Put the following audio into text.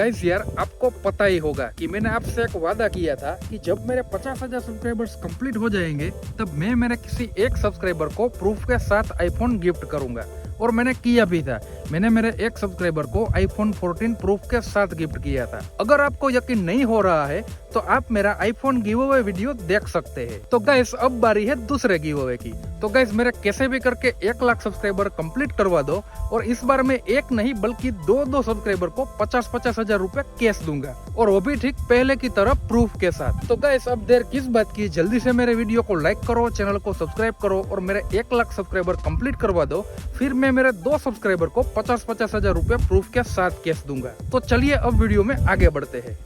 Guys यार आपको पता ही होगा कि मैंने आपसे एक वादा किया था कि जब मेरे 50,000 सब्सक्राइबर्स कंप्लीट हो जाएंगे तब मैं मेरे किसी एक सब्सक्राइबर को प्रूफ के साथ आईफोन गिफ्ट करूंगा। और मैंने किया भी था। मैंने मेरे एक सब्सक्राइबर को आईफोन 14 प्रूफ के साथ गिफ्ट किया था। अगर आपको यकीन नहीं हो रहा है तो आप मेरा आईफोन गिव अवे वीडियो देख सकते हैं। तो गाइस अब बारी है दूसरे गिव अवे की। तो गाइस मेरे कैसे भी करके 1 लाख सब्सक्राइबर कंप्लीट करवा दो और इस बार मैं एक नहीं बल्कि दो सब्सक्राइबर को 50-50 हजार रुपए कैश दूंगा, और वो भी ठीक पहले की तरह प्रूफ के साथ। तो गाइस अब देर किस बात की, जल्दी से मेरे वीडियो को लाइक करो, चैनल को सब्सक्राइब करो और मेरे 1 लाख सब्सक्राइबर कंप्लीट करवा दो। फिर मैं मेरे 2 सब्सक्राइबर को 50-50 हजार रुपए प्रूफ के साथ कैश दूंगा। तो चलिए अब वीडियो में आगे बढ़ते हैं।